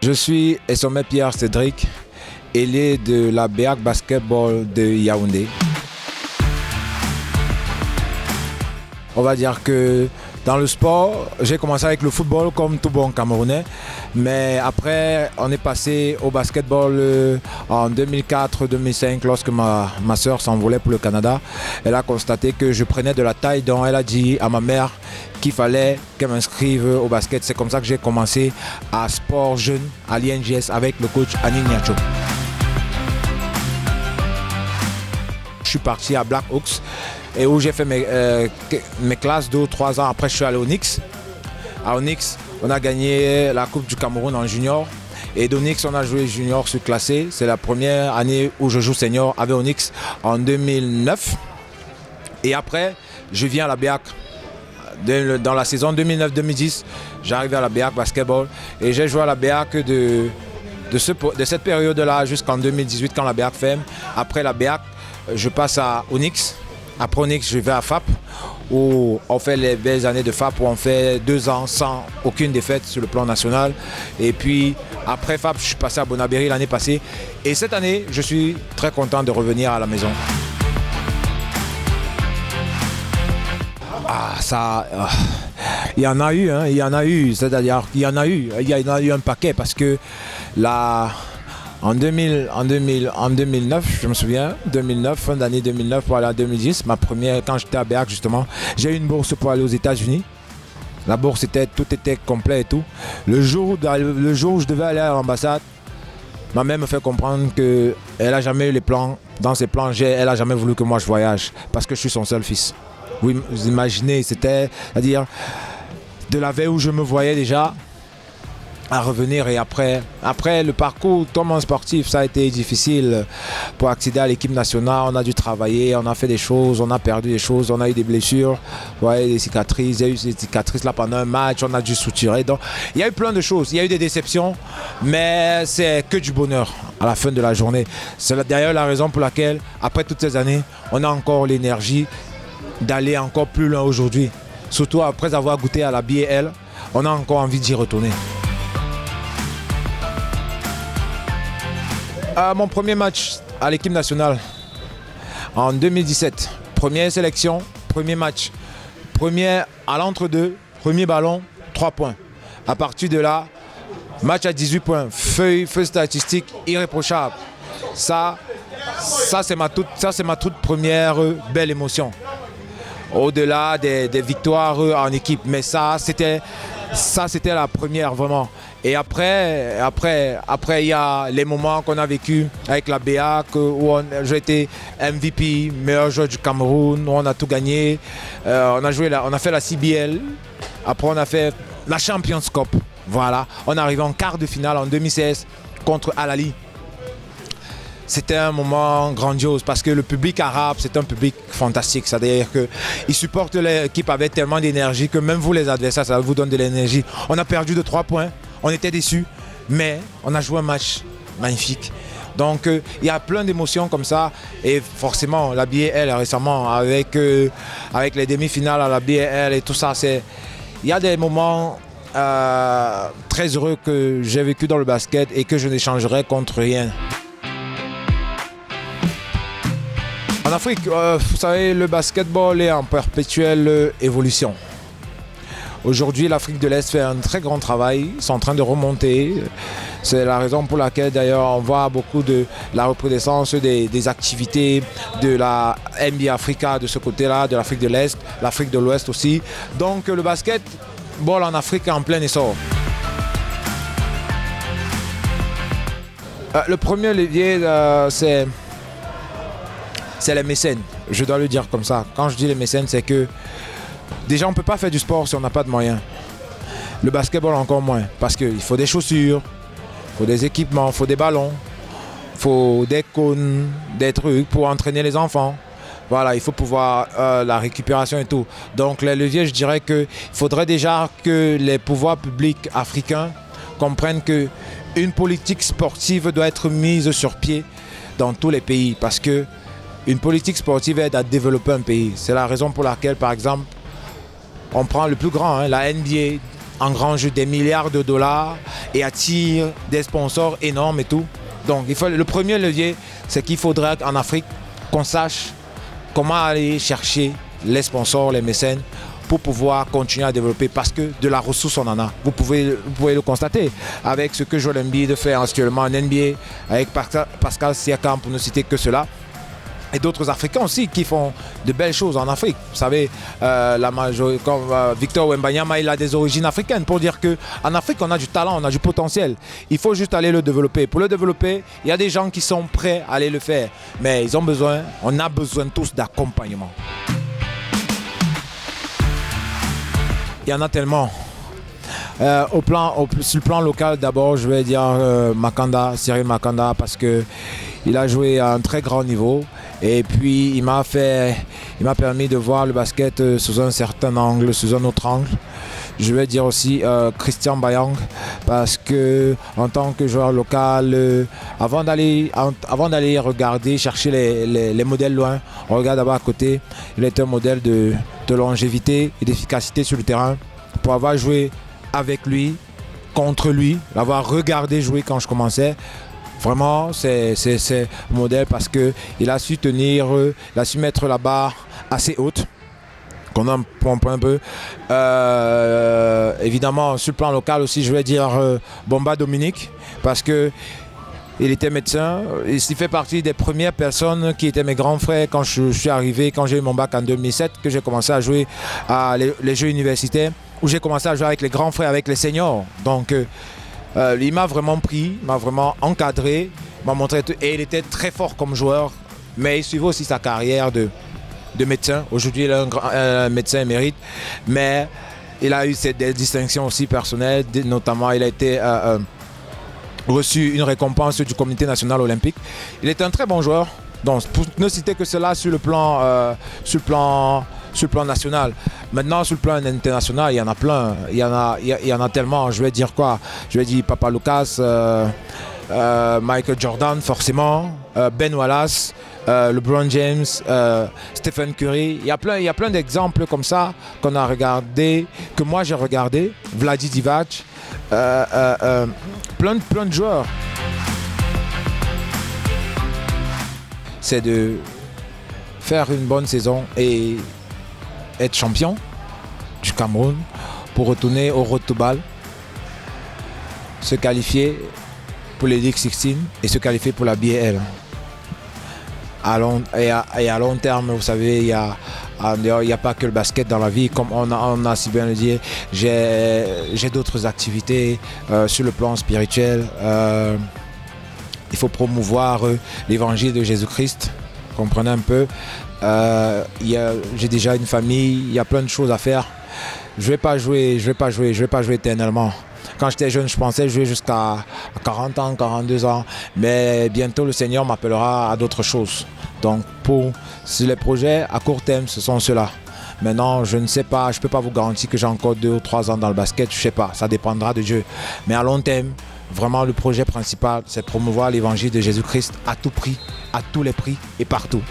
Je suis Essomé Pierre Cédric, ailier de la BEAC Basketball de Yaoundé. On va dire que dans le sport, j'ai commencé avec le football comme tout bon Camerounais, mais après on est passé au basketball en 2004-2005 lorsque ma soeur s'envolait pour le Canada. Elle a constaté que je prenais de la taille, donc elle a dit à ma mère qu'il fallait qu'elle m'inscrive au basket. C'est comme ça que j'ai commencé à Sport Jeune à l'INJS avec le coach Annie Niacho. Je suis parti à Black Hawks et où j'ai fait mes classes 2 ou 3 ans. Après, je suis allé au Onyx. À Onyx, on a gagné la Coupe du Cameroun en junior. Et d'Onyx, on a joué junior surclassé. C'est la première année où je joue senior avec Onyx en 2009. Et après, je viens à la BEAC. Dans la saison 2009-2010, j'arrive à la BEAC Basketball. Et j'ai joué à la BEAC de cette période-là jusqu'en 2018 quand la BEAC ferme. Après la BEAC, je passe à Onyx. Après Onyx, je vais à FAP où on fait les belles années de FAP où on fait 2 ans sans aucune défaite sur le plan national. Et puis après FAP, je suis passé à Bonabéry l'année passée. Et cette année, je suis très content de revenir à la maison. Il y en a eu, hein, il y en a eu, c'est-à-dire qu'il y en a eu un paquet parce que en 2009, je me souviens, 2009, fin d'année 2009 pour aller en 2010, ma première, quand j'étais à BEAC justement, j'ai eu une bourse pour aller aux États-Unis. La bourse, tout était complet et tout. Le jour où je devais aller à l'ambassade, ma mère me fait comprendre qu'elle n'a jamais eu les plans, dans ses plans, elle n'a jamais voulu que moi je voyage parce que je suis son seul fils. Oui, vous imaginez, c'est-à-dire de la veille où je me voyais déjà à revenir et après le parcours comme un sportif, ça a été difficile pour accéder à l'équipe nationale. On a dû travailler, on a fait des choses, on a perdu des choses, on a eu des blessures, vous voyez, des cicatrices, il y a eu des cicatrices là pendant un match, on a dû suturer. Donc il y a eu plein de choses, il y a eu des déceptions, mais c'est que du bonheur à la fin de la journée. C'est d'ailleurs la raison pour laquelle, après toutes ces années, on a encore l'énergie d'aller encore plus loin aujourd'hui. Surtout après avoir goûté à la BAL, on a encore envie d'y retourner. Mon premier match à l'équipe nationale en 2017, première sélection, premier match, premier à l'entre-deux, premier ballon, 3 points. À partir de là, match à 18 points, feuille statistique irréprochable. Ça c'est ma toute première belle émotion. Au-delà des victoires en équipe, mais ça c'était la première vraiment. Et après il y a les moments qu'on a vécu avec la BEAC où j'ai été MVP, meilleur joueur du Cameroun, où on a tout gagné. On a fait la CBL, après on a fait la Champions Cup. Voilà, on est arrivé en quart de finale en 2016 contre Al Ahly. C'était un moment grandiose parce que le public arabe, c'est un public fantastique. C'est-à-dire qu'ils supportent l'équipe avec tellement d'énergie que même vous, les adversaires, ça vous donne de l'énergie. On a perdu de 3 points, on était déçus, mais on a joué un match magnifique. Donc il y a plein d'émotions comme ça. Et forcément, la BAL récemment, avec les demi-finales à la BAL et tout ça, il y a des moments très heureux que j'ai vécu dans le basket et que je n'échangerai contre rien. En Afrique, vous savez, le basketball est en perpétuelle évolution. Aujourd'hui, l'Afrique de l'Est fait un très grand travail. Ils sont en train de remonter. C'est la raison pour laquelle, d'ailleurs, on voit beaucoup de la recrudescence des activités de la NBA Africa de ce côté-là, de l'Afrique de l'Est, l'Afrique de l'Ouest aussi. Donc, le basketball en Afrique est en plein essor. Le premier levier, c'est les mécènes, je dois le dire comme ça. Quand je dis les mécènes, c'est que déjà on ne peut pas faire du sport si on n'a pas de moyens. Le basketball encore moins, parce qu'il faut des chaussures, il faut des équipements, il faut des ballons, il faut des cônes, des trucs pour entraîner les enfants. Voilà, il faut pouvoir la récupération et tout. Donc les leviers, je dirais qu'il faudrait déjà que les pouvoirs publics africains comprennent qu'une politique sportive doit être mise sur pied dans tous les pays, parce que une politique sportive aide à développer un pays. C'est la raison pour laquelle, par exemple, on prend le plus grand, la NBA, engrange des milliards de dollars et attire des sponsors énormes et tout. Donc le premier levier, c'est qu'il faudrait qu'en Afrique, qu'on sache comment aller chercher les sponsors, les mécènes, pour pouvoir continuer à développer, parce que de la ressource on en a. Vous pouvez le constater avec ce que Joel Embiid fait actuellement en NBA, avec Pascal Siakam, pour ne citer que cela. Et d'autres Africains aussi qui font de belles choses en Afrique. Vous savez, comme Victor Wembanyama, il a des origines africaines, pour dire qu'en Afrique, on a du talent, on a du potentiel. Il faut juste aller le développer. Pour le développer, il y a des gens qui sont prêts à aller le faire. Mais on a besoin tous d'accompagnement. Il y en a tellement. Sur le plan local, d'abord, je vais dire Cyril Makanda, parce qu'il a joué à un très grand niveau. Et puis, il m'a permis de voir le basket sous un certain angle, sous un autre angle. Je vais dire aussi Christian Bayang, parce que en tant que joueur local, avant d'aller regarder, chercher les modèles loin, on regarde d'abord à côté. Il est un modèle de longévité et d'efficacité sur le terrain. Pour avoir joué avec lui, contre lui, l'avoir regardé jouer quand je commençais, vraiment c'est un modèle, parce qu'il a su tenir, il a su mettre la barre assez haute, qu'on en prend un peu. Évidemment, sur le plan local aussi, je vais dire Bomba Dominique, parce que il était médecin. Il fait partie des premières personnes qui étaient mes grands frères quand je suis arrivé, quand j'ai eu mon bac en 2007, que j'ai commencé à jouer à les jeux universitaires, où j'ai commencé à jouer avec les grands frères, avec les seniors. Donc, il m'a vraiment pris, m'a vraiment encadré, m'a montré tout. Et il était très fort comme joueur, mais il suivait aussi sa carrière de médecin. Aujourd'hui, il est un médecin émérite, mais il a eu des distinctions aussi personnelles, notamment il a été reçu une récompense du Comité national olympique. Il est un très bon joueur. Donc, pour ne citer que cela sur le plan national. Maintenant, sur le plan international, il y en a plein. Il y en a tellement. Je vais dire quoi? Je vais dire Papa Lucas, Michael Jordan, forcément, Ben Wallace, LeBron James, Stephen Curry. Il y a plein d'exemples comme ça qu'on a regardé, que moi j'ai regardé. Vladi Divac, plein de joueurs. C'est de faire une bonne saison et être champion du Cameroun pour retourner au Rotobal, se qualifier pour les League 16 et se qualifier pour la BAL. À long terme, vous savez, il n'y a pas que le basket dans la vie, comme on a si bien le dit. J'ai d'autres activités sur le plan spirituel. Il faut promouvoir l'évangile de Jésus-Christ, comprenez un peu. J'ai déjà une famille, il y a plein de choses à faire. Je vais pas jouer éternellement. Quand j'étais jeune, je pensais jouer jusqu'à 40 ans, 42 ans. Mais bientôt, le Seigneur m'appellera à d'autres choses. Donc, sur les projets à court terme, ce sont ceux-là. Maintenant, je ne sais pas, je ne peux pas vous garantir que j'ai encore 2 ou 3 ans dans le basket. Je ne sais pas, ça dépendra de Dieu. Mais à long terme, vraiment, le projet principal, c'est de promouvoir l'évangile de Jésus-Christ à tout prix, à tous les prix et partout.